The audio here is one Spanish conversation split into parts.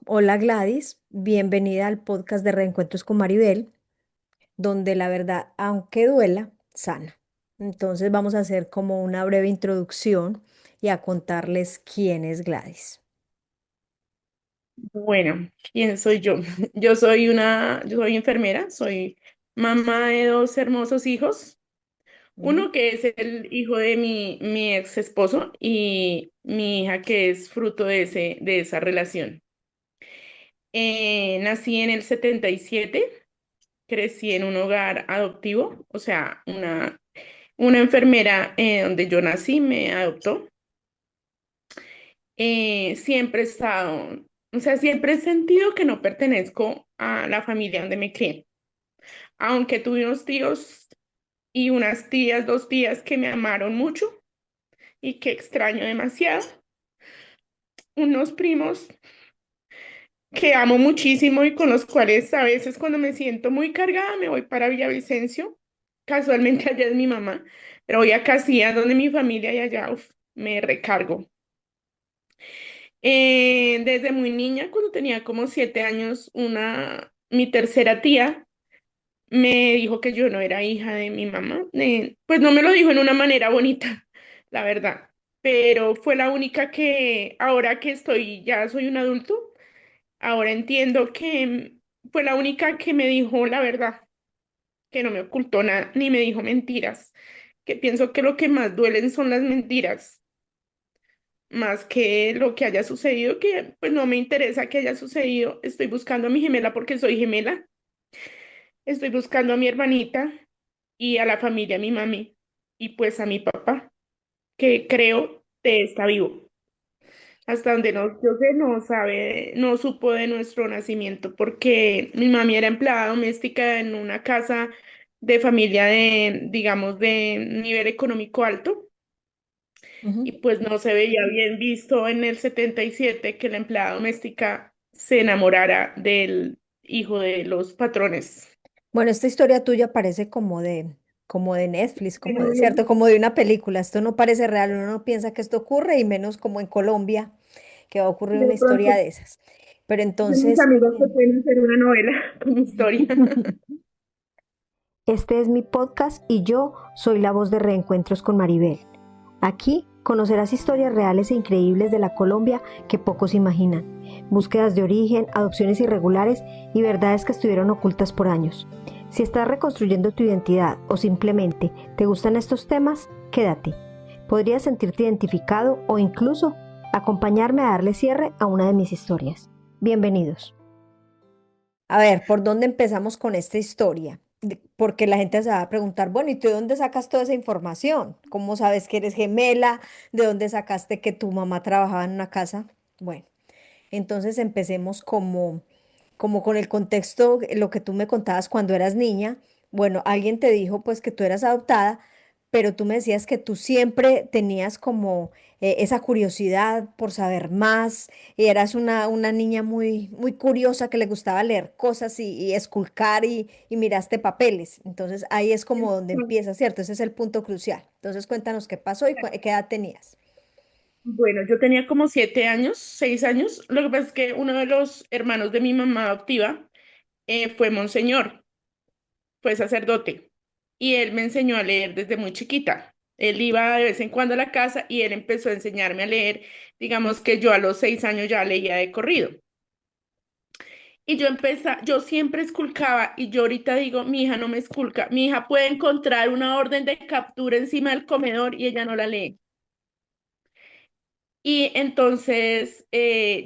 Hola Gladys, bienvenida al podcast de Reencuentros con Maribel, donde la verdad, aunque duela, sana. Entonces vamos a hacer como una breve introducción y a contarles quién es Gladys. Bueno, ¿quién soy yo? Yo soy enfermera, soy mamá de dos hermosos hijos. Ujú. Uno que es el hijo de mi ex esposo y mi hija que es fruto de esa relación. Nací en el 77, crecí en un hogar adoptivo, o sea, una enfermera donde yo nací me adoptó. Siempre he estado, o sea, siempre he sentido que no pertenezco a la familia donde me crié. Aunque tuve unos tíos y unas tías, dos tías que me amaron mucho y que extraño demasiado, unos primos que amo muchísimo y con los cuales a veces cuando me siento muy cargada me voy para Villavicencio, casualmente allá es mi mamá, pero voy a Casillas donde mi familia y allá me recargo. Desde muy niña, cuando tenía como 7 años, mi tercera tía me dijo que yo no era hija de mi mamá. Pues no me lo dijo en una manera bonita, la verdad, pero fue la única que ahora que ya soy un adulto, ahora entiendo que fue la única que me dijo la verdad, que no me ocultó nada, ni me dijo mentiras, que pienso que lo que más duelen son las mentiras, más que lo que haya sucedido, que pues no me interesa que haya sucedido. Estoy buscando a mi gemela porque soy gemela, estoy buscando a mi hermanita y a la familia, a mi mami y pues a mi papá, que creo que está vivo. Hasta donde yo sé, no sabe, no supo de nuestro nacimiento porque mi mami era empleada doméstica en una casa de familia digamos, de nivel económico alto Ujú. y pues no se veía bien visto en el 77 que la empleada doméstica se enamorara del hijo de los patrones. Bueno, esta historia tuya parece como de Netflix, como de cierto, como de una película. Esto no parece real, uno no piensa que esto ocurre y menos como en Colombia, que va a ocurrir De una historia pronto, de esas. Pero dicen mis entonces, amigos que pueden hacer una novela con mi historia. este es mi podcast y yo soy la voz de Reencuentros con Maribel. Aquí conocerás historias reales e increíbles de la Colombia que pocos imaginan, búsquedas de origen, adopciones irregulares y verdades que estuvieron ocultas por años. Si estás reconstruyendo tu identidad o simplemente te gustan estos temas, quédate. Podrías sentirte identificado o incluso acompañarme a darle cierre a una de mis historias. Bienvenidos. A ver, ¿por dónde empezamos con esta historia? Porque la gente se va a preguntar, bueno, ¿y tú de dónde sacas toda esa información? ¿Cómo sabes que eres gemela? ¿De dónde sacaste que tu mamá trabajaba en una casa? Bueno, entonces empecemos como con el contexto, lo que tú me contabas cuando eras niña. Bueno, alguien te dijo pues que tú eras adoptada, pero tú me decías que tú siempre tenías como esa curiosidad por saber más, y eras una niña muy curiosa que le gustaba leer cosas y esculcar y miraste papeles. Entonces ahí es como donde empieza, ¿cierto? Ese es el punto crucial. Entonces cuéntanos qué pasó y qué edad tenías. Bueno, yo tenía como 7 años, 6 años. Lo que pasa es que uno de los hermanos de mi mamá adoptiva fue monseñor, fue sacerdote, y él me enseñó a leer desde muy chiquita. Él iba de vez en cuando a la casa y él empezó a enseñarme a leer. Digamos que yo a los 6 años ya leía de corrido. Y yo siempre esculcaba y yo ahorita digo, mi hija no me esculca, mi hija puede encontrar una orden de captura encima del comedor y ella no la lee. Y entonces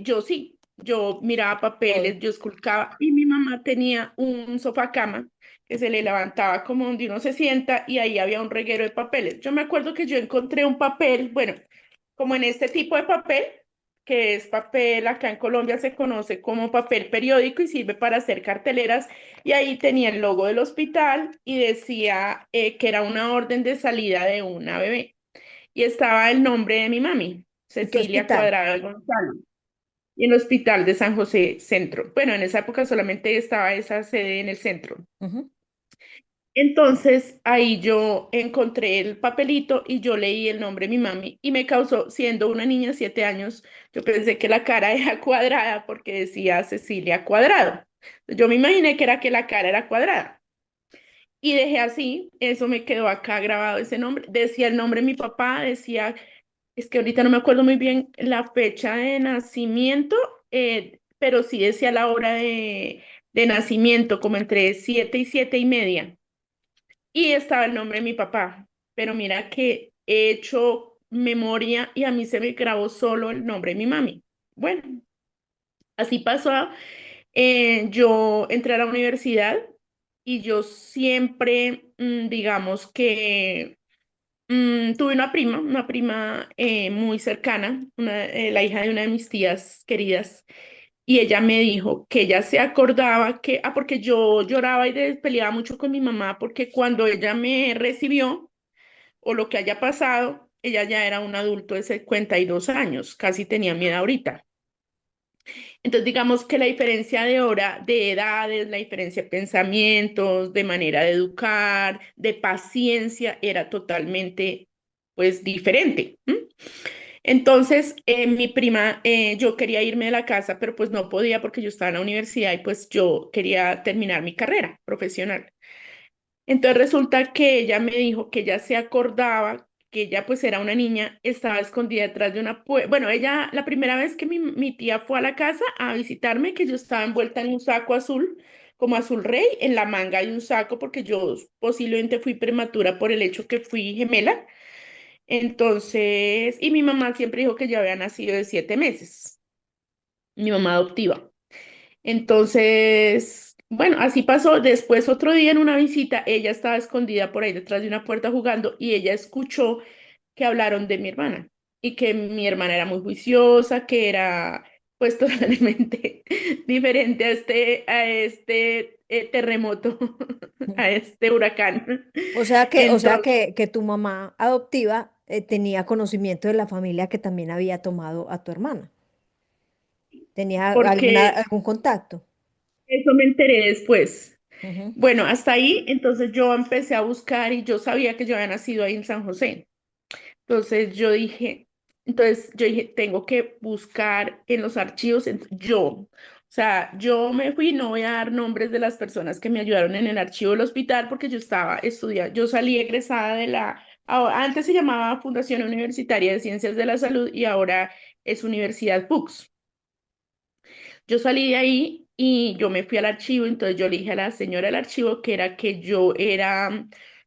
yo sí, yo miraba papeles, yo esculcaba y mi mamá tenía un sofá cama que se le levantaba como donde uno se sienta y ahí había un reguero de papeles. Yo me acuerdo que yo encontré un papel, bueno, como en este tipo de papel, que es papel, acá en Colombia se conoce como papel periódico y sirve para hacer carteleras y ahí tenía el logo del hospital y decía que era una orden de salida de una bebé y estaba el nombre de mi mami, ¿Y qué Cecilia hospital? Cuadrado Gonzalo, y en el hospital de San José Centro. Bueno, en esa época solamente estaba esa sede en el centro. Ujú. Entonces ahí yo encontré el papelito y yo leí el nombre de mi mami y me causó, siendo una niña de 7 años, yo pensé que la cara era cuadrada porque decía Cecilia Cuadrado. Yo me imaginé que era que la cara era cuadrada. Y dejé así, eso me quedó acá grabado ese nombre. Decía el nombre de mi papá, decía, es que ahorita no me acuerdo muy bien la fecha de nacimiento, pero sí decía la hora de nacimiento, como entre 7 y 7:30. Y estaba el nombre de mi papá. Pero mira que he hecho memoria y a mí se me grabó solo el nombre de mi mami. Bueno, así pasó. Yo entré a la universidad y yo siempre, digamos que tuve una prima muy cercana, la hija de una de mis tías queridas, y ella me dijo que ella se acordaba porque yo lloraba y peleaba mucho con mi mamá, porque cuando ella me recibió, o lo que haya pasado, ella ya era un adulto de 52 años, casi tenía mi edad ahorita. Entonces, digamos que la diferencia de hora, de edades, la diferencia de pensamientos, de manera de educar, de paciencia, era totalmente, pues, diferente. ¿M? Entonces, mi prima, yo quería irme de la casa, pero pues no podía porque yo estaba en la universidad y pues yo quería terminar mi carrera profesional. Entonces resulta que ella me dijo que ella se acordaba que ella pues era una niña, estaba escondida detrás de una puerta. Bueno, ella, la primera vez que mi tía fue a la casa a visitarme, que yo estaba envuelta en un saco azul, como azul rey, en la manga de un saco, porque yo posiblemente fui prematura por el hecho que fui gemela. Entonces, y mi mamá siempre dijo que yo había nacido de 7 meses, mi mamá adoptiva. Entonces, bueno, así pasó. Después, otro día en una visita, ella estaba escondida por ahí detrás de una puerta jugando y ella escuchó que hablaron de mi hermana y que mi hermana era muy juiciosa, que era pues totalmente diferente a este terremoto, a este huracán. Entonces, Que tu mamá adoptiva tenía conocimiento de la familia que también había tomado a tu hermana. ¿Tenía porque algún contacto? eso me enteré después. Ujú. Bueno, hasta ahí, entonces yo empecé a buscar y yo sabía que yo había nacido ahí en San José. Entonces yo dije, tengo que buscar en los archivos, o sea, yo me fui, no voy a dar nombres de las personas que me ayudaron en el archivo del hospital porque yo estaba estudiando, yo salí egresada antes se llamaba Fundación Universitaria de Ciencias de la Salud y ahora es Universidad PUCS. Yo salí de ahí y yo me fui al archivo, entonces yo le dije a la señora del archivo que era que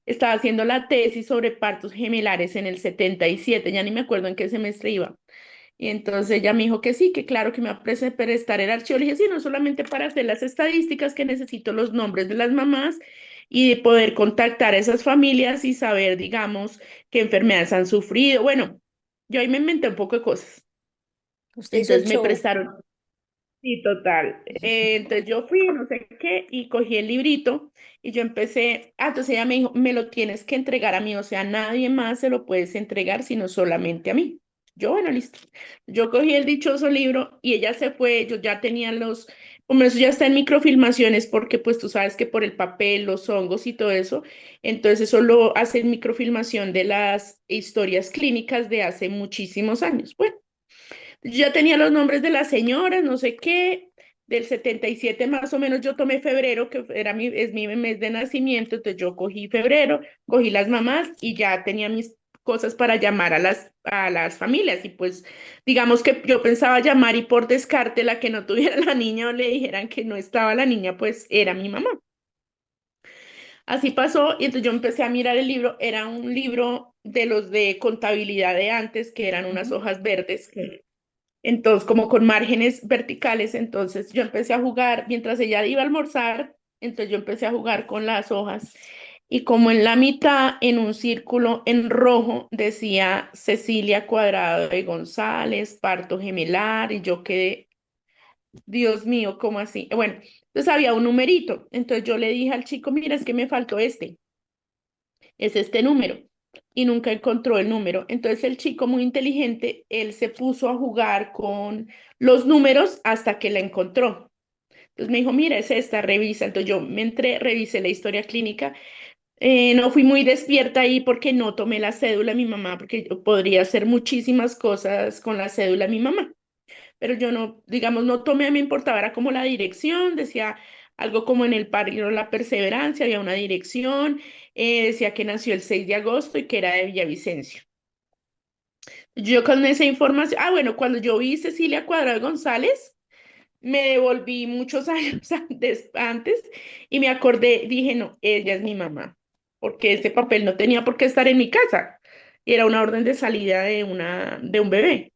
estaba haciendo la tesis sobre partos gemelares en el 77, ya ni me acuerdo en qué semestre iba. Y entonces ella me dijo que sí, que claro que me va a prestar el archivo. Le dije, sí, no solamente para hacer las estadísticas, que necesito los nombres de las mamás y de poder contactar a esas familias y saber, digamos, qué enfermedades han sufrido. Bueno, yo ahí me inventé un poco de cosas. Usted hizo el Entonces me show. prestaron. Sí, total. Entonces yo fui, no sé qué, y cogí el librito y yo empecé, entonces ella me dijo, me lo tienes que entregar a mí, o sea, nadie más se lo puedes entregar, sino solamente a mí. Yo, bueno, listo. Yo cogí el dichoso libro y ella se fue, yo ya tenía como eso ya está en microfilmaciones, porque pues tú sabes que por el papel, los hongos y todo eso, entonces eso lo hace en microfilmación de las historias clínicas de hace muchísimos años. Bueno. Yo ya tenía los nombres de las señoras, no sé qué, del 77 más o menos yo tomé febrero, que es mi mes de nacimiento, entonces yo cogí febrero, cogí las mamás y ya tenía mis cosas para llamar a las familias y pues digamos que yo pensaba llamar y por descarte la que no tuviera la niña o le dijeran que no estaba la niña, pues era mi mamá. Así pasó y entonces yo empecé a mirar el libro, era un libro de los de contabilidad de antes, que eran unas Ujú. hojas verdes. Entonces, como con márgenes verticales, entonces yo empecé a jugar, mientras ella iba a almorzar, entonces yo empecé a jugar con las hojas y como en la mitad, en un círculo en rojo, decía Cecilia Cuadrado de González, parto gemelar, y yo quedé, Dios mío, ¿cómo así? Bueno, entonces había un numerito, entonces yo le dije al chico, mira, es que me faltó es este número. Y nunca encontró el número. Entonces el chico muy inteligente, él se puso a jugar con los números hasta que la encontró. Entonces me dijo, mira, es esta, revisa. Entonces yo me entré, revisé la historia clínica. No fui muy despierta ahí porque no tomé la cédula de mi mamá, porque yo podría hacer muchísimas cosas con la cédula de mi mamá, pero yo no, digamos, no tomé, me importaba, era como la dirección, decía algo como en el barrio La Perseverancia, había una dirección, decía que nació el 6 de agosto y que era de Villavicencio. Yo con esa información, bueno, cuando yo vi Cecilia Cuadrado González, me devolví muchos años antes y me acordé, dije, no, ella es mi mamá, porque ese papel no tenía por qué estar en mi casa. Y era una orden de salida de un bebé.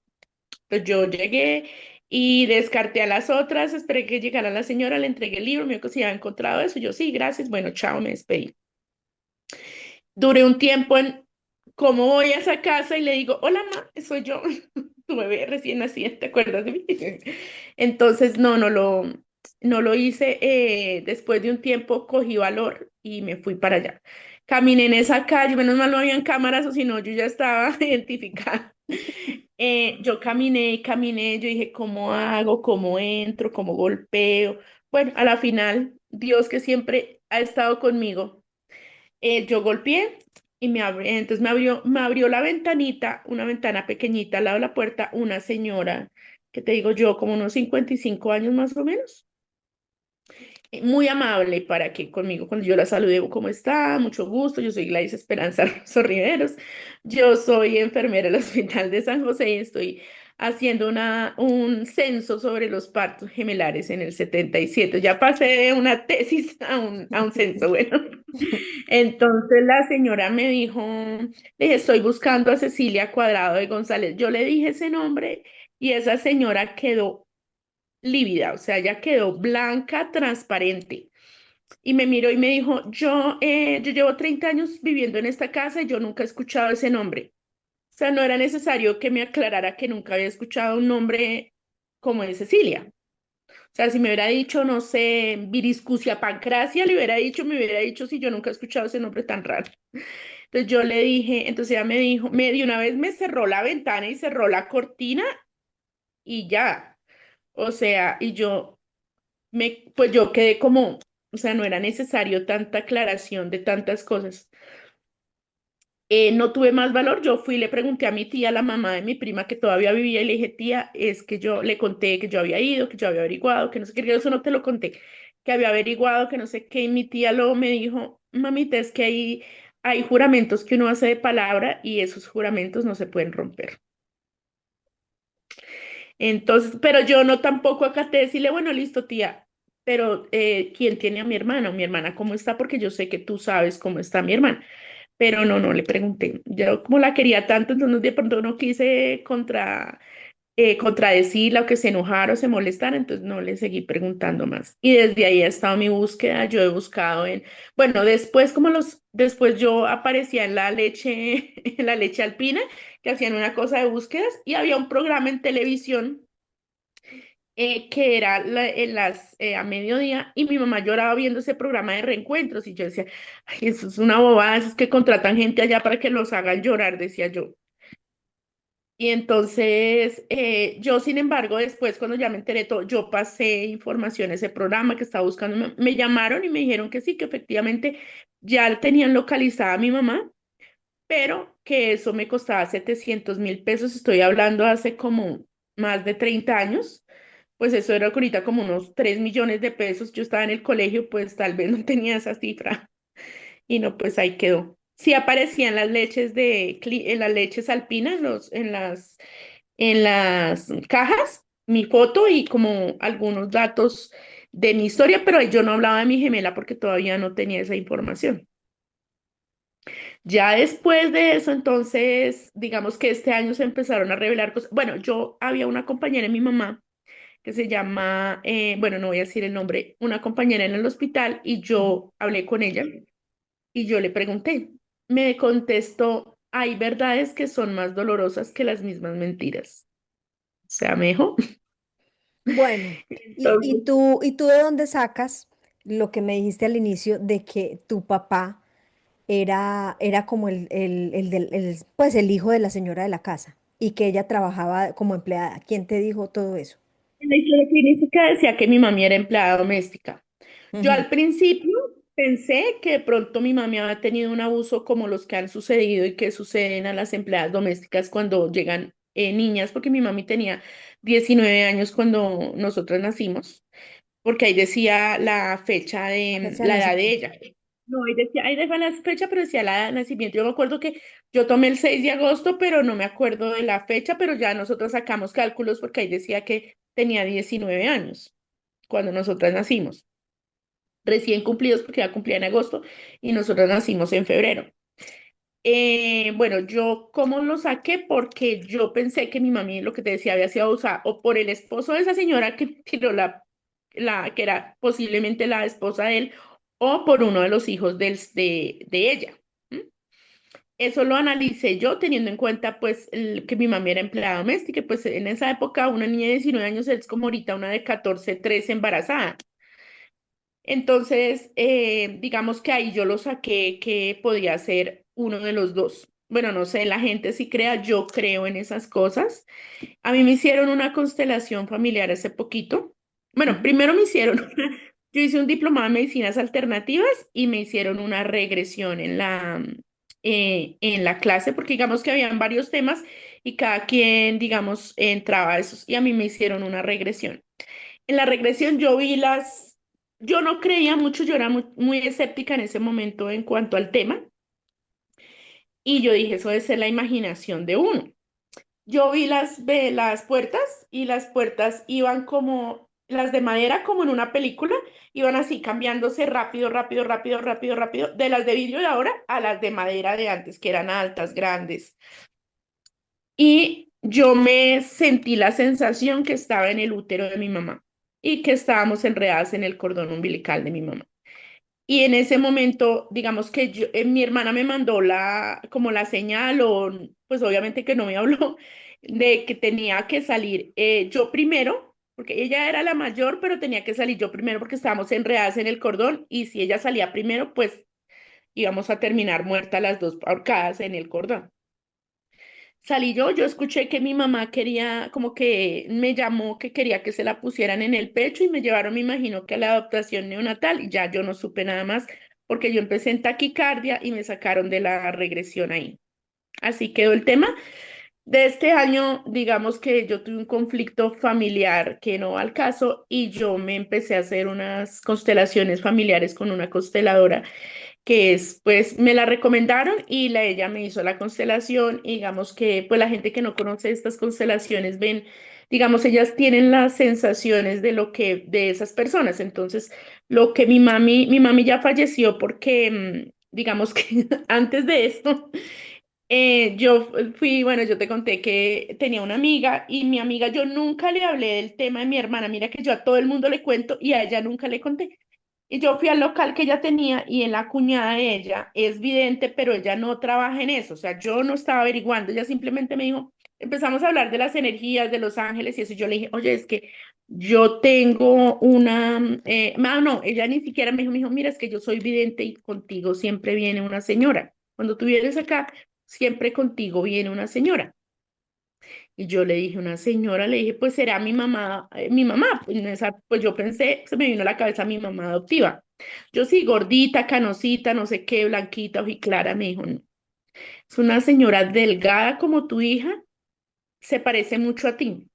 Pues yo llegué y descarté a las otras, esperé que llegara la señora, le entregué el libro, me dijo que si había encontrado eso. Yo, sí, gracias, bueno, chao, me despedí. Duré un tiempo en cómo voy a esa casa y le digo, hola, ma, soy yo, tu bebé recién nacido, ¿te acuerdas de mí? Entonces, no lo hice. Después de un tiempo cogí valor y me fui para allá. Caminé en esa calle, menos mal no habían cámaras o si no, yo ya estaba identificada. Yo caminé y caminé, yo dije, ¿cómo hago? ¿Cómo entro? ¿Cómo golpeo? Bueno, a la final, Dios que siempre ha estado conmigo, yo golpeé y entonces me abrió la ventanita, una ventana pequeñita al lado de la puerta, una señora, que te digo yo, como unos 55 años más o menos, muy amable para que conmigo, cuando yo la saludé, ¿cómo está? Mucho gusto, yo soy Gladys Esperanza Riveros, yo soy enfermera del Hospital de San José y estoy haciendo un censo sobre los partos gemelares en el 77. Ya pasé de una tesis a un censo, bueno. Entonces la señora me dijo, le dije, estoy buscando a Cecilia Cuadrado de González. Yo le dije ese nombre y esa señora quedó lívida, o sea, ya quedó blanca, transparente. Y me miró y me dijo, yo llevo 30 años viviendo en esta casa y yo nunca he escuchado ese nombre. O sea, no era necesario que me aclarara que nunca había escuchado un nombre como de Cecilia. O sea, si me hubiera dicho, no sé, Viriscusia Pancracia, le hubiera dicho, me hubiera dicho si yo nunca he escuchado ese nombre tan raro. Entonces yo le dije, entonces ella me dijo, de una vez me cerró la ventana y cerró la cortina y ya. O sea, pues yo quedé como, o sea, no era necesario tanta aclaración de tantas cosas. No tuve más valor, yo fui y le pregunté a mi tía, la mamá de mi prima que todavía vivía, y le dije, tía, es que yo le conté que yo había ido, que yo había averiguado, que no sé qué, eso no te lo conté, que había averiguado, que no sé qué, y mi tía luego me dijo, mamita, es que hay juramentos que uno hace de palabra y esos juramentos no se pueden romper. Entonces, pero yo no tampoco acaté decirle, bueno, listo, tía, pero ¿quién tiene a mi hermana? O mi hermana, ¿cómo está? Porque yo sé que tú sabes cómo está mi hermana. Pero no le pregunté. Yo como la quería tanto, entonces de pronto no quise contradecirla o que se enojara o se molestara, entonces no le seguí preguntando más. Y desde ahí ha estado mi búsqueda. Yo he buscado bueno, después después yo aparecía en la leche, en la leche alpina, que hacían una cosa de búsquedas y había un programa en televisión que era a mediodía y mi mamá lloraba viendo ese programa de reencuentros y yo decía, ay, eso es una bobada, eso es que contratan gente allá para que los hagan llorar, decía yo. Y entonces yo, sin embargo, después cuando ya me enteré todo, yo pasé información a ese programa que estaba buscando, me llamaron y me dijeron que sí, que efectivamente ya tenían localizada a mi mamá, pero que eso me costaba 700.000 pesos, estoy hablando hace como más de 30 años, pues eso era ahorita como unos 3 millones de pesos, yo estaba en el colegio, pues tal vez no tenía esa cifra y no, pues ahí quedó. Sí aparecían las leches en las leches alpinas, en las cajas, mi foto y como algunos datos de mi historia, pero yo no hablaba de mi gemela porque todavía no tenía esa información. Ya después de eso, entonces, digamos que este año se empezaron a revelar cosas. Bueno, yo había una compañera de mi mamá que se llama, bueno, no voy a decir el nombre, una compañera en el hospital y Ujú. yo hablé con ella y yo le pregunté. Me contestó, hay verdades que son más dolorosas que las mismas mentiras. O sea, me dijo. Bueno, Entonces, y tú de dónde sacas lo que me dijiste al inicio de que tu papá era como pues el hijo de la señora de la casa y que ella trabajaba como empleada? ¿Quién te dijo todo eso? en la historia clínica decía que mi mami era empleada doméstica. Yo Ujú. al principio Pensé que de pronto mi mami había tenido un abuso como los que han sucedido y que suceden a las empleadas domésticas cuando llegan niñas, porque mi mami tenía 19 años cuando nosotros nacimos, porque ahí decía la fecha La de fecha de la edad de nacimiento. ella. No, ahí decía la fecha, pero decía la edad de nacimiento. Yo me acuerdo que yo tomé el 6 de agosto, pero no me acuerdo de la fecha, pero ya nosotros sacamos cálculos porque ahí decía que tenía 19 años cuando nosotras nacimos, recién cumplidos porque ya cumplía en agosto y nosotros nacimos en febrero. Bueno, yo cómo lo saqué porque yo pensé que mi mami, lo que te decía, había sido abusada o por el esposo de esa señora que tiró que era posiblemente la esposa de él, o por uno de los hijos de ella. ¿M? Eso lo analicé yo teniendo en cuenta pues que mi mami era empleada doméstica, y, pues en esa época una niña de 19 años es como ahorita una de 14 13 embarazada. Entonces, digamos que ahí yo lo saqué que podía ser uno de los dos. Bueno, no sé, la gente sí crea, yo creo en esas cosas. A mí me hicieron una constelación familiar hace poquito. Bueno, Ujú. primero me hicieron, yo hice un diplomado en medicinas alternativas y me hicieron una regresión en la clase, porque digamos que habían varios temas y cada quien, digamos, entraba a esos, y a mí me hicieron una regresión. En la regresión yo no creía mucho, yo era muy escéptica en ese momento en cuanto al tema, y yo dije, eso debe ser la imaginación de uno. Yo vi las puertas, y las puertas iban como las de madera, como en una película, iban así cambiándose rápido, rápido, rápido, rápido, rápido, de las de vidrio de ahora a las de madera de antes, que eran altas, grandes. Y yo me sentí la sensación que estaba en el útero de mi mamá y que estábamos enredadas en el cordón umbilical de mi mamá. Y en ese momento, digamos que mi hermana me mandó como la señal, o pues obviamente que no me habló, de que tenía que salir yo primero, porque ella era la mayor, pero tenía que salir yo primero porque estábamos enredadas en el cordón, y si ella salía primero, pues íbamos a terminar muertas las dos ahorcadas en el cordón. Salí yo escuché que mi mamá quería, como que me llamó que quería que se la pusieran en el pecho, y me llevaron, me imagino que a la adaptación neonatal, y ya yo no supe nada más porque yo empecé en taquicardia y me sacaron de la regresión ahí. Así quedó el tema. De este año, digamos que yo tuve un conflicto familiar que no va al caso, y yo me empecé a hacer unas constelaciones familiares con una consteladora que es, pues me la recomendaron, y ella me hizo la constelación, y digamos que pues la gente que no conoce estas constelaciones ven, digamos, ellas tienen las sensaciones de lo que, de esas personas. Entonces, lo que mi mami ya falleció porque, digamos que antes de esto, yo fui, bueno, yo te conté que tenía una amiga, y mi amiga, yo nunca le hablé del tema de mi hermana, mira que yo a todo el mundo le cuento y a ella nunca le conté. Y yo fui al local que ella tenía, y en la cuñada de ella es vidente, pero ella no trabaja en eso. O sea, yo no estaba averiguando, ella simplemente me dijo, empezamos a hablar de las energías, de los ángeles y eso. Y yo le dije, oye, es que yo tengo no, ella ni siquiera me dijo, mira, es que yo soy vidente y contigo siempre viene una señora. Cuando tú vienes acá, siempre contigo viene una señora. Y yo le dije, una señora, le dije, pues será mi mamá. Pues, pues yo pensé, se me vino a la cabeza mi mamá adoptiva. Yo sí, gordita, canosita, no sé qué, blanquita, ojiclara, me dijo, no. Es una señora delgada como tu hija, se parece mucho a ti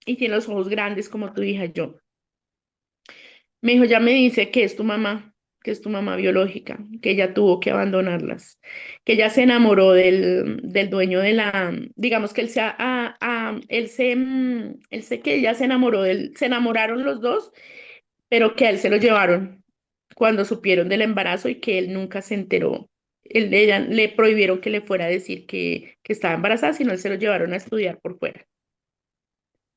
y tiene los ojos grandes como tu hija. Yo, me dijo, ya me dice que es tu mamá, que es tu mamá biológica, que ella tuvo que abandonarlas, que ella se enamoró del dueño digamos que él sé que ella se enamoró se enamoraron los dos, pero que a él se lo llevaron cuando supieron del embarazo, y que él nunca se enteró. Ella le prohibieron que le fuera a decir que estaba embarazada, sino él se lo llevaron a estudiar por fuera.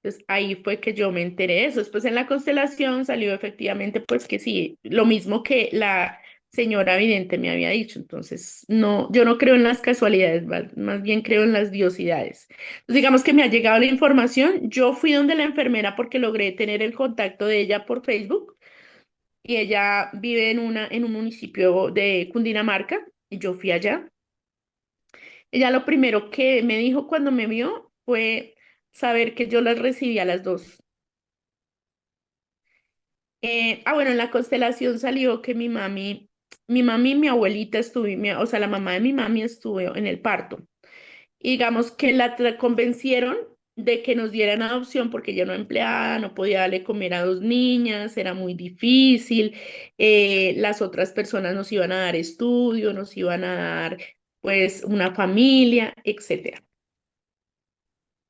Entonces ahí fue que yo me enteré de eso. Después en la constelación salió efectivamente pues que sí, lo mismo que la señora vidente me había dicho. Entonces, no, yo no creo en las casualidades, más bien creo en las diosidades. Entonces, digamos que me ha llegado la información. Yo fui donde la enfermera porque logré tener el contacto de ella por Facebook, y ella vive en un municipio de Cundinamarca, y yo fui allá. Ella lo primero que me dijo cuando me vio fue saber que yo las recibí a las dos. Bueno, en la constelación salió que mi mami mi mami y mi abuelita o sea, la mamá de mi mami estuvo en el parto. Y digamos que convencieron de que nos dieran adopción porque ella no era empleada, no podía darle comer a dos niñas, era muy difícil, las otras personas nos iban a dar estudio, nos iban a dar pues una familia, etcétera.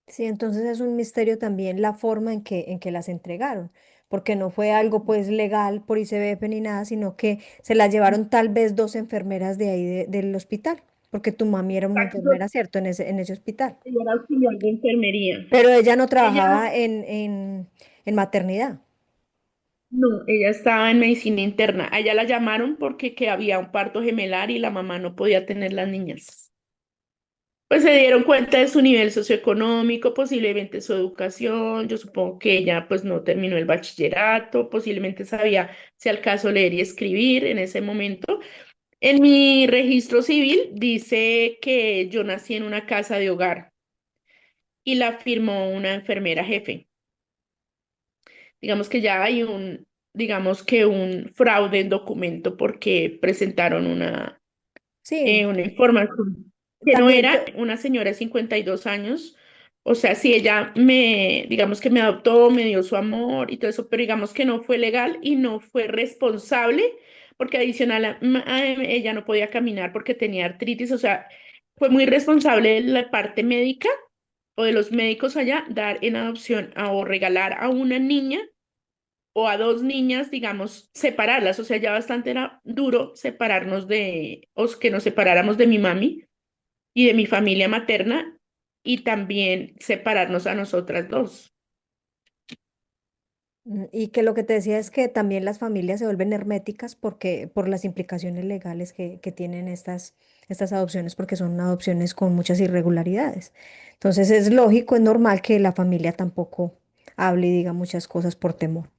Sí, entonces es un misterio también la forma en que las entregaron, porque no fue algo pues legal por ICBF ni nada, sino que se las llevaron tal vez dos enfermeras de ahí del hospital, porque tu mami era una Exacto, enfermera, ¿cierto? En ese hospital. ella era auxiliar de enfermería. Pero ella no Ella trabajaba en maternidad. no, ella estaba en medicina interna. A ella la llamaron porque que había un parto gemelar y la mamá no podía tener las niñas. Pues se dieron cuenta de su nivel socioeconómico, posiblemente su educación. Yo supongo que ella pues no terminó el bachillerato, posiblemente sabía si al caso leer y escribir en ese momento. En mi registro civil dice que yo nací en una casa de hogar y la firmó una enfermera jefe. Digamos que ya hay digamos que un fraude en documento porque presentaron Sí, una información que no también, era una señora de 52 años. O sea, sí, ella digamos que me adoptó, me dio su amor y todo eso, pero digamos que no fue legal y no fue responsable porque adicional a ella no podía caminar porque tenía artritis. O sea, fue muy responsable de la parte médica o de los médicos allá dar en adopción o regalar a una niña o a dos niñas, digamos, separarlas. O sea, ya bastante era duro separarnos o que nos separáramos de mi mami y de mi familia materna y también separarnos a nosotras dos. y que lo que te decía es que también las familias se vuelven herméticas porque, por las implicaciones legales que tienen estas adopciones, porque son adopciones con muchas irregularidades. Entonces es lógico, es normal que la familia tampoco hable y diga muchas cosas por temor.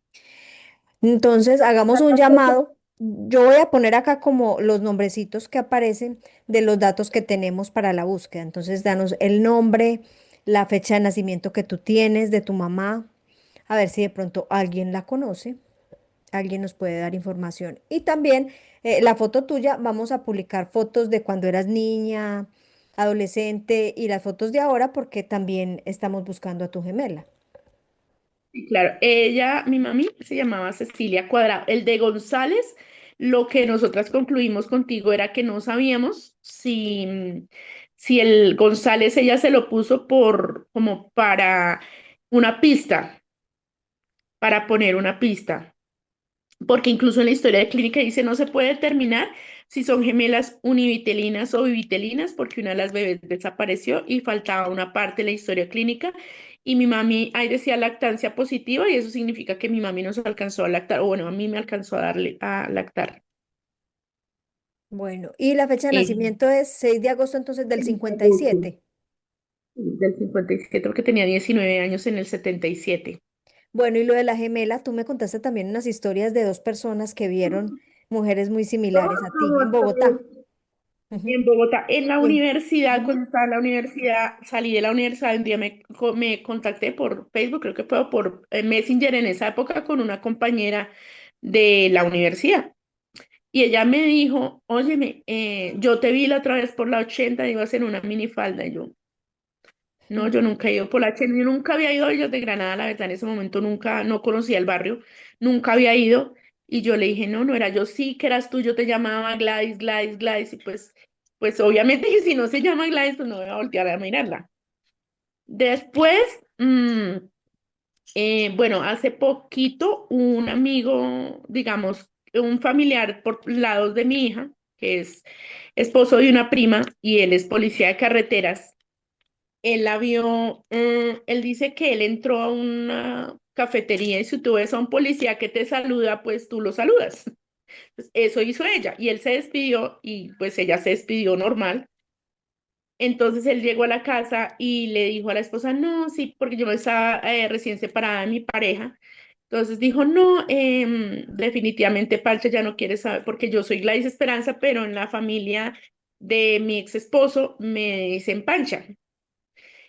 Entonces, hagamos un llamado. Yo voy a poner acá como los nombrecitos que aparecen de los datos que tenemos para la búsqueda. Entonces, danos el nombre, la fecha de nacimiento que tú tienes de tu mamá, a ver si de pronto alguien la conoce, alguien nos puede dar información. Y también la foto tuya, vamos a publicar fotos de cuando eras niña, adolescente y las fotos de ahora porque también estamos buscando a tu gemela. Y claro, mi mami se llamaba Cecilia Cuadrado. El de González, lo que nosotras concluimos contigo era que no sabíamos si el González ella se lo puso como para una pista, para poner una pista. Porque incluso en la historia de clínica dice no se puede determinar si son gemelas univitelinas o bivitelinas porque una de las bebés desapareció y faltaba una parte de la historia clínica y mi mami ahí decía lactancia positiva y eso significa que mi mami nos alcanzó a lactar o bueno, a mí me alcanzó a darle a lactar. Bueno, y la fecha de Eh, nacimiento es 6 de agosto entonces del 57. del 57 porque tenía 19 años en el 77. Bueno, y lo de la gemela, tú me contaste también unas historias de dos personas que vieron mujeres muy similares a ti en Bogotá. Ujú. En Bogotá, en la Sí. universidad, Ujú. cuando estaba en la universidad, salí de la universidad, un día me contacté por Facebook, creo que fue o por Messenger en esa época con una compañera de la universidad. Y ella me dijo, óyeme, yo te vi la otra vez por la 80, ibas en una minifalda. Y yo, no, yo nunca he ido por la 80, yo nunca había ido a Villas de Granada, la verdad, en ese momento nunca, no conocía el barrio, nunca había ido. Y yo le dije, no, no era yo, sí, que eras tú, yo te llamaba Gladys, Gladys, Gladys. Y pues obviamente que si no se llama Gladys, pues no voy a voltear a mirarla. Después, bueno, hace poquito un amigo, digamos, un familiar por lados de mi hija, que es esposo de una prima y él es policía de carreteras, él la vio, él dice que él entró a una cafetería y si tú ves a un policía que te saluda, pues tú lo saludas. Pues eso hizo ella y él se despidió y pues ella se despidió normal. Entonces él llegó a la casa y le dijo a la esposa, no, sí, porque yo estaba recién separada de mi pareja. Entonces dijo, no, definitivamente Pancha ya no quiere saber, porque yo soy Gladys Esperanza, pero en la familia de mi ex esposo me dicen Pancha.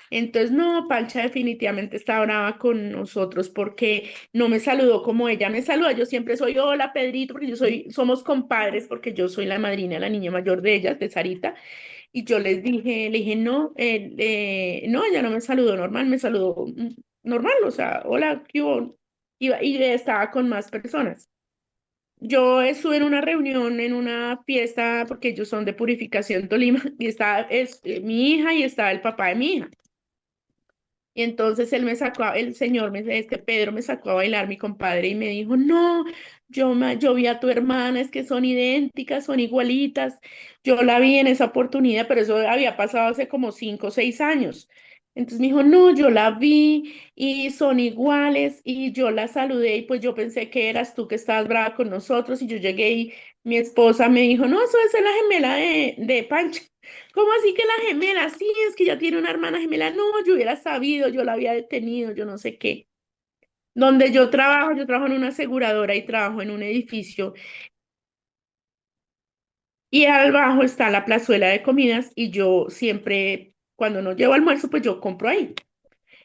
Entonces, no, Pancha definitivamente está brava con nosotros porque no me saludó como ella me saluda. Yo siempre soy hola, Pedrito, porque somos compadres, porque yo soy la madrina de la niña mayor de ellas, de Sarita. Y yo le dije, no, no, ella no me saludó normal, me saludó normal, o sea, hola, ¿qué hubo? Y estaba con más personas. Yo estuve en una reunión, en una fiesta, porque ellos son de Purificación Tolima, y estaba mi hija y estaba el papá de mi hija. Y entonces él me sacó, el señor, este Pedro me sacó a bailar, mi compadre, y me dijo, no, yo vi a tu hermana, es que son idénticas, son igualitas. Yo la vi en esa oportunidad, pero eso había pasado hace como 5 o 6 años. Entonces me dijo, no, yo la vi y son iguales y yo la saludé y pues yo pensé que eras tú que estabas brava con nosotros y yo llegué y mi esposa me dijo, no, eso es la gemela de Pancho. ¿Cómo así que la gemela? Sí, es que ya tiene una hermana gemela. No, yo hubiera sabido, yo la había detenido, yo no sé qué. Donde yo trabajo en una aseguradora y trabajo en un edificio y abajo está la plazuela de comidas y yo siempre, cuando no llevo almuerzo, pues yo compro ahí.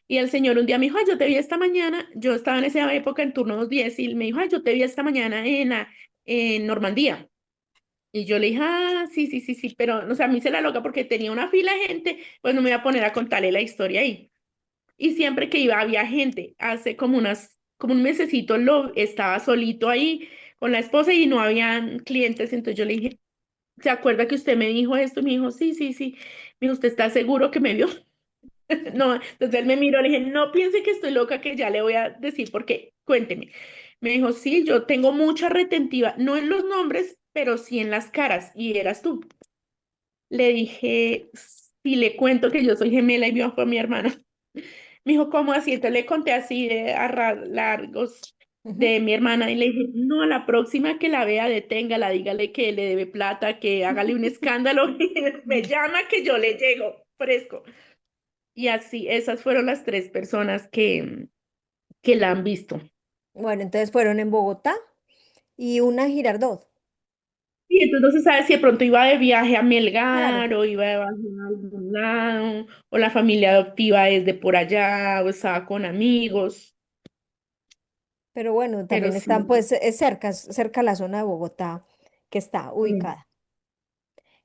Y el señor un día me dijo, ay, yo te vi esta mañana, yo estaba en esa época en turno 10 y me dijo, ay, yo te vi esta mañana en Normandía. Y yo le dije, ah, sí, sí, sí, sí, pero, o sea, me hice la loca porque tenía una fila de gente, pues no me iba a poner a contarle la historia ahí. Y siempre que iba había gente. Hace como un mesecito estaba solito ahí con la esposa y no habían clientes. Entonces yo le dije, ¿se acuerda que usted me dijo esto? Y me dijo, sí, sí, sí. Me dijo, ¿usted está seguro que me vio? No, entonces él me miró, le dije, no piense que estoy loca, que ya le voy a decir, porque cuénteme. Me dijo, sí, yo tengo mucha retentiva, no en los nombres, pero sí en las caras, y eras tú. Le dije, si le cuento que yo soy gemela y vio a mi hermana. Me dijo, ¿cómo así? Entonces le conté así largos Ujú. de mi hermana y le dije, no, la próxima que la vea, deténgala, dígale que le debe plata, que hágale un escándalo, y me llama que yo le llego fresco. Y así, esas fueron las tres personas que la han visto. Bueno, entonces fueron en Bogotá y una en Girardot. Y entonces no se sabe si de pronto iba de viaje a Claro, Melgar o iba de viaje a algún lado, o la familia adoptiva es de por allá, o estaba con amigos, pero bueno, pero también sí. están pues es cerca a la zona de Bogotá que está Mm. ubicada.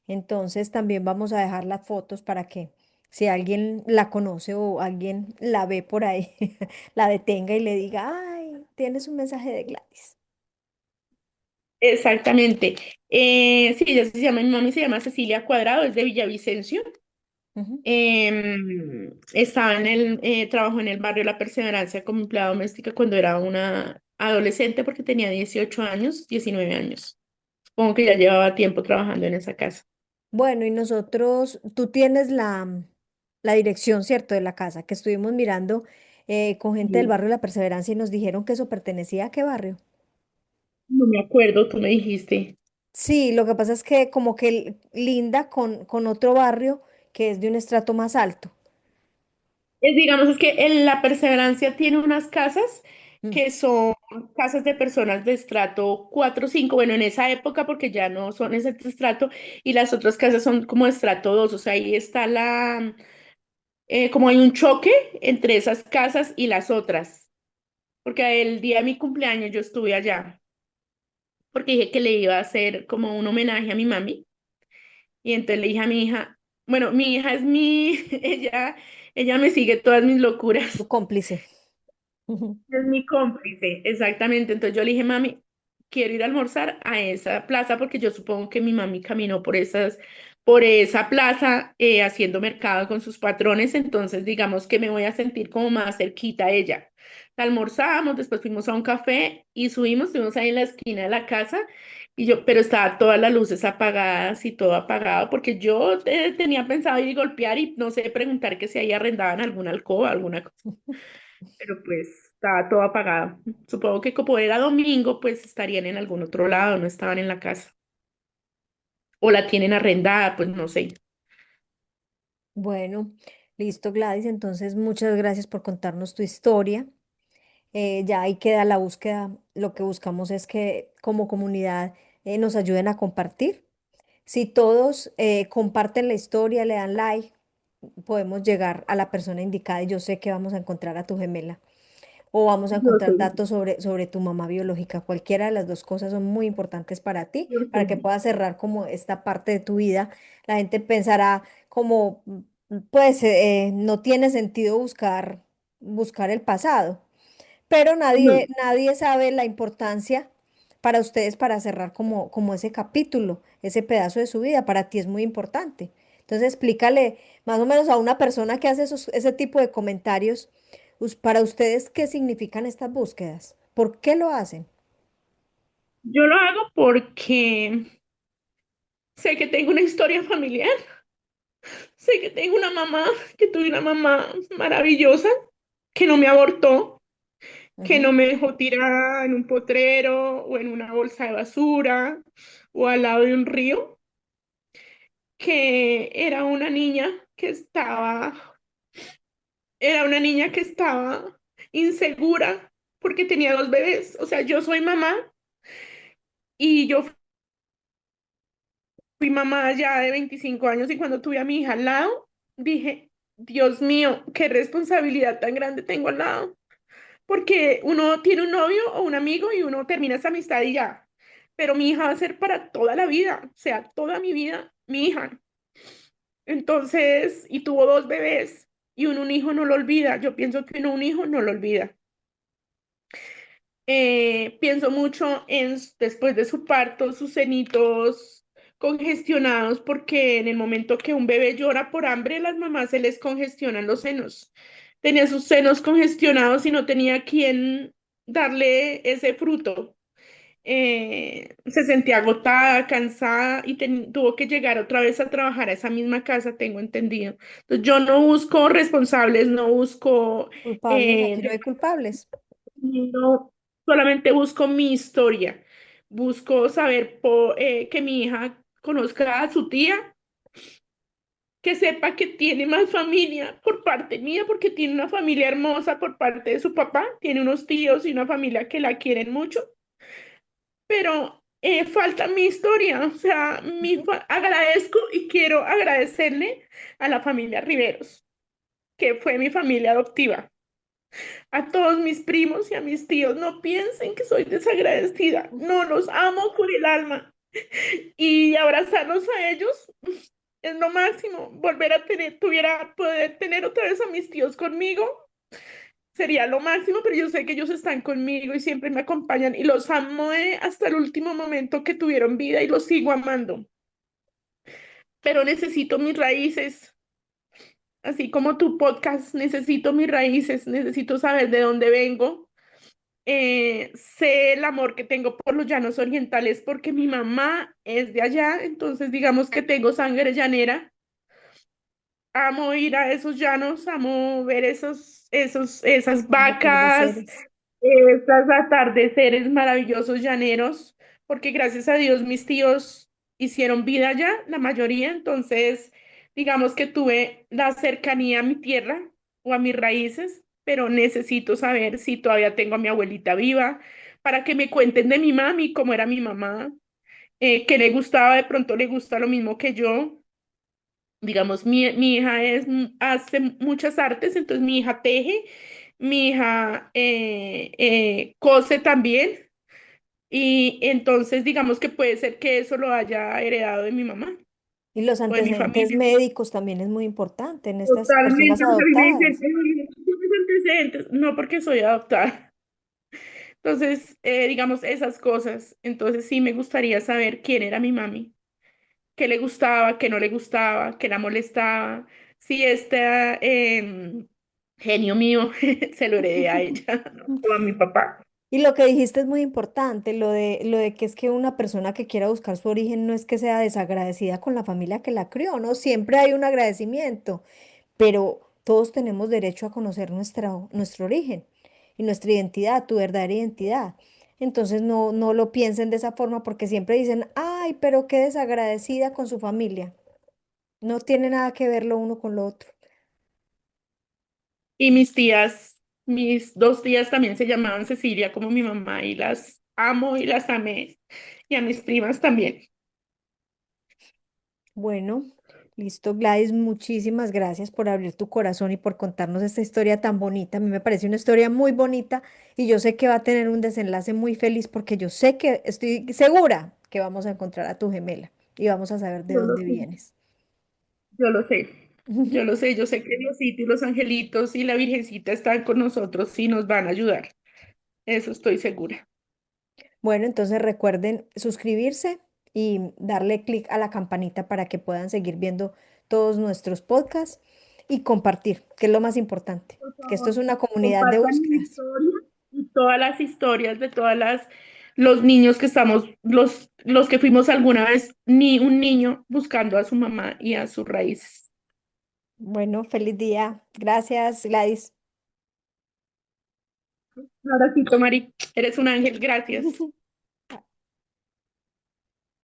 Entonces también vamos a dejar las fotos para que si alguien la conoce o alguien la ve por ahí, la detenga y le diga, ay, tienes un mensaje de Gladys. Exactamente. Sí, ella se llama, mi mami se llama Cecilia Cuadrado, es de Villavicencio. Ujú. Estaba trabajó en el barrio La Perseverancia como empleada doméstica cuando era una adolescente porque tenía 18 años, 19 años. Supongo que ya llevaba tiempo trabajando en esa casa. Bueno, y nosotros, tú tienes la dirección, ¿cierto? De la casa que estuvimos mirando con gente del Sí. barrio La Perseverancia y nos dijeron que eso pertenecía a qué barrio. No me acuerdo, tú me dijiste. Sí, lo que pasa es que como que linda con otro barrio que es de un estrato más alto. Digamos, es que La Perseverancia tiene unas casas Mm. que son casas de personas de estrato 4 o 5, bueno, en esa época porque ya no son ese estrato, y las otras casas son como de estrato 2, o sea, ahí está como hay un choque entre esas casas y las otras, porque el día de mi cumpleaños yo estuve allá, porque dije que le iba a hacer como un homenaje a mi mami, y entonces le dije a mi hija, bueno, mi hija es ella me sigue todas mis Tu locuras. cómplice. Ujú. Es mi cómplice, exactamente. Entonces yo le dije, mami, quiero ir a almorzar a esa plaza porque yo supongo que mi mami caminó por esa plaza haciendo mercado con sus patrones. Entonces digamos que me voy a sentir como más cerquita a ella. Almorzamos, después fuimos a un café y estuvimos ahí en la esquina de la casa pero estaba todas las luces apagadas y todo apagado porque yo tenía pensado ir y golpear y no sé, preguntar que si ahí arrendaban alguna alcoba, alguna cosa, pero pues estaba todo apagado. Supongo que como era domingo, pues estarían en algún otro lado, no estaban en la casa. O la tienen arrendada, pues no sé. Bueno, listo, Gladys. Entonces, muchas gracias por contarnos tu historia. Ya ahí queda la búsqueda. Lo que buscamos es que como comunidad nos ayuden a compartir. Si todos comparten la historia, le dan like, podemos llegar a la persona indicada y yo sé que vamos a encontrar a tu gemela o vamos a Yo encontrar sé, datos sobre tu mamá biológica. Cualquiera de las dos cosas son muy importantes para ti, yo para que sé. puedas cerrar como esta parte de tu vida. La gente pensará como, pues, no tiene sentido buscar el pasado, pero No. nadie sabe la importancia para ustedes para cerrar como ese capítulo, ese pedazo de su vida. Para ti es muy importante. Entonces explícale más o menos a una persona que hace ese tipo de comentarios, para ustedes, ¿qué significan estas búsquedas? ¿Por qué lo hacen? Yo lo hago porque sé que tengo una historia familiar, sé que tengo una mamá, que tuve una mamá maravillosa, que no me abortó, que no Ujú. me dejó tirada en un potrero o en una bolsa de basura o al lado de un río, que era una niña que estaba insegura porque tenía dos bebés. O sea, yo soy mamá y yo fui mamá ya de 25 años y cuando tuve a mi hija al lado, dije, Dios mío, qué responsabilidad tan grande tengo al lado. Porque uno tiene un novio o un amigo y uno termina esa amistad y ya. Pero mi hija va a ser para toda la vida, o sea, toda mi vida, mi hija. Entonces, y tuvo dos bebés y uno un hijo no lo olvida. Yo pienso que uno un hijo no lo olvida. Pienso mucho después de su parto, sus senitos congestionados, porque en el momento que un bebé llora por hambre, las mamás se les congestionan los senos. Tenía sus senos congestionados y no tenía quien darle ese fruto. Se sentía agotada, cansada y tuvo que llegar otra vez a trabajar a esa misma casa, tengo entendido. Entonces, yo no busco responsables, no busco Culpables, aquí no eh, hay culpables. no, solamente busco mi historia. Busco saber que mi hija conozca a su tía, que sepa que tiene más familia por parte mía, porque tiene una familia hermosa por parte de su papá, tiene unos tíos y una familia que la quieren mucho, pero falta mi historia. O sea, agradezco y quiero agradecerle a la familia Riveros, que fue mi familia adoptiva. A todos mis primos y a mis tíos, no piensen que soy desagradecida, no los amo por el alma y abrazarlos a ellos es lo máximo. Volver a poder tener otra vez a mis tíos conmigo sería lo máximo, pero yo sé que ellos están conmigo y siempre me acompañan y los amé hasta el último momento que tuvieron vida y los sigo amando. Pero necesito mis raíces, así como tu podcast, necesito mis raíces, necesito saber de dónde vengo. Sé el amor que tengo por los llanos orientales porque mi mamá es de allá, entonces digamos que tengo sangre llanera. Amo ir a esos llanos, amo ver esas Los vacas, atardeceres. esos atardeceres maravillosos llaneros, porque gracias a Dios mis tíos hicieron vida allá, la mayoría, entonces digamos que tuve la cercanía a mi tierra o a mis raíces, pero necesito saber si todavía tengo a mi abuelita viva, para que me cuenten de mi mami, cómo era mi mamá, qué le gustaba, de pronto le gusta lo mismo que yo. Digamos, mi hija hace muchas artes, entonces mi hija teje, mi hija cose también, y entonces digamos que puede ser que eso lo haya heredado de mi mamá Y los o de mi antecedentes familia. médicos también es muy importante en estas personas Totalmente, porque a mí me dicen, adoptadas. ¿tienes antecedentes? No, porque soy adoptada. Entonces, digamos esas cosas. Entonces sí me gustaría saber quién era mi mami, qué le gustaba, qué no le gustaba, qué la molestaba, si este genio mío se lo heredé a ella, ¿no? O a mi papá. Y lo que dijiste es muy importante, lo de que es que una persona que quiera buscar su origen no es que sea desagradecida con la familia que la crió, ¿no? Siempre hay un agradecimiento, pero todos tenemos derecho a conocer nuestro origen y nuestra identidad, tu verdadera identidad. Entonces no lo piensen de esa forma porque siempre dicen, ay, pero qué desagradecida con su familia. No tiene nada que ver lo uno con lo otro. Y mis dos tías también se llamaban Cecilia como mi mamá y las amo y las amé. Y a mis primas también. Bueno. Listo, Gladys, muchísimas gracias por abrir tu corazón y por contarnos esta historia tan bonita. A mí me parece una historia muy bonita y yo sé que va a tener un desenlace muy feliz porque yo sé que estoy segura que vamos a encontrar a tu gemela y vamos a saber de Yo lo dónde sé, vienes. yo lo sé, yo sé que Diosito y los angelitos y la Virgencita están con nosotros y nos van a ayudar. Eso estoy segura. Bueno, entonces recuerden suscribirse y darle clic a la campanita para que puedan seguir viendo todos nuestros podcasts y compartir, que es lo más importante, Por que esto favor, es una comunidad de compartan mi búsquedas. historia y todas las historias de los niños que estamos, los que fuimos alguna vez ni un niño buscando a su mamá y a sus raíces. Bueno, feliz día. Gracias, Gladys. Un abracito, Mari. Eres un ángel, gracias.